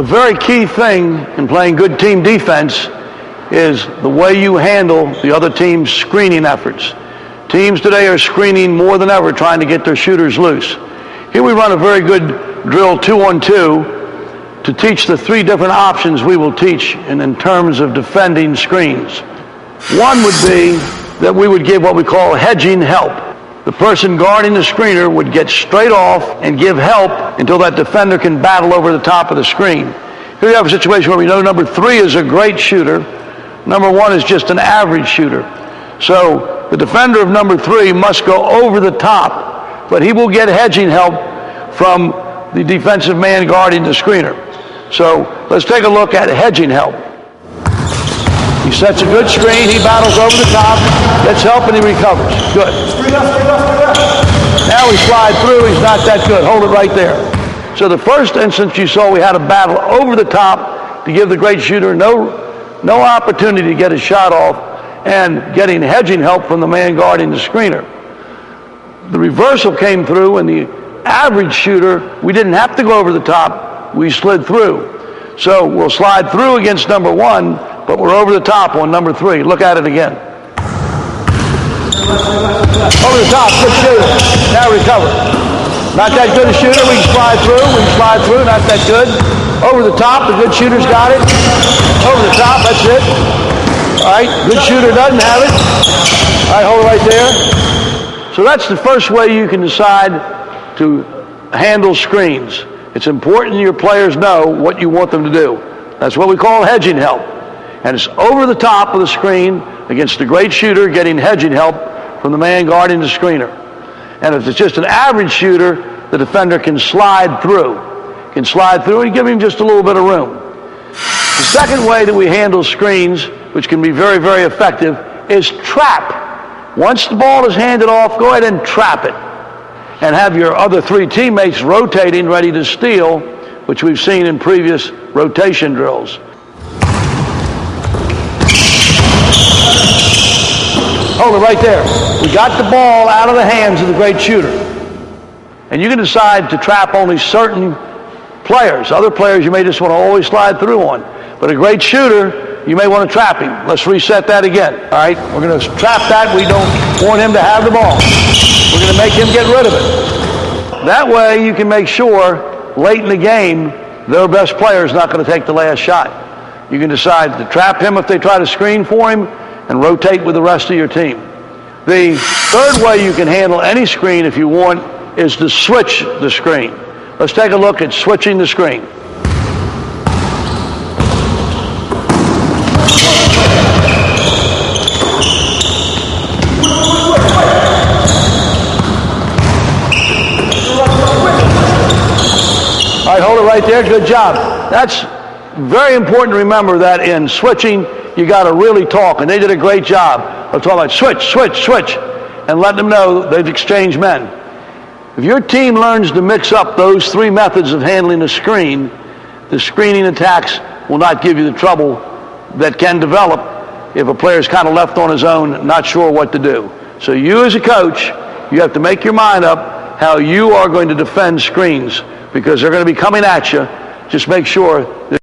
A very key thing in playing good team defense is the way you handle the other team's screening efforts. Teams today are screening more than ever, trying to get their shooters loose. Here we run a very good drill 2-on-2 to teach the three different options we will teach in terms of defending screens. One would be that we would give what we call hedging help. The person guarding the screener would get straight off and give help until that defender can battle over the top of the screen. Here we have a situation where we know number 3 is a great shooter. Number 1 is just an average shooter. So the defender of number 3 must go over the top, but he will get hedging help from the defensive man guarding the screener. So let's take a look at hedging help. He sets a good screen, he battles over the top, gets help, and he recovers. Good. Now we slide through, he's not that good. Hold it right there. So the first instance you saw, we had a battle over the top to give the great shooter no opportunity to get a shot off, and getting hedging help from the man guarding the screener. The reversal came through, and the average shooter, we didn't have to go over the top, we slid through. So we'll slide through against number 1, but we're over the top on number 3. Look at it again. Over the top, good shooter. Now recover. Not that good a shooter, we can slide through, not that good. Over the top, the good shooter's got it. Over the top, that's it. All right, good shooter doesn't have it. All right, hold it right there. So that's the first way you can decide to handle screens. It's important your players know what you want them to do. That's what we call hedging help. And it's over the top of the screen against the great shooter getting hedging help from the man guarding the screener. And if it's just an average shooter, the defender can slide through. And give him just a little bit of room. The second way that we handle screens, which can be very, very effective, is trap. Once the ball is handed off, go ahead and trap it. And have your other 3 teammates rotating, ready to steal, which we've seen in previous rotation drills. Hold it right there. We got the ball out of the hands of the great shooter. And you can decide to trap only certain players. Other players you may just want to always slide through on. But a great shooter, you may want to trap him. Let's reset that again. All right, we're going to trap that. We don't want him to have the ball. We're going to make him get rid of it. That way you can make sure late in the game their best player is not going to take the last shot. You can decide to trap him if they try to screen for him and rotate with the rest of your team. The third way you can handle any screen if you want is to switch the screen. Let's take a look at switching the screen. All right, hold it right there. Good job. That's very important to remember that in switching, you got to really talk, and they did a great job of talking about switch, and let them know they've exchanged men. If your team learns to mix up those 3 methods of handling the screening attacks will not give you the trouble that can develop if a player's kind of left on his own, not sure what to do. So you as a coach, you have to make your mind up how you are going to defend screens, because they're going to be coming at you. Just make sure that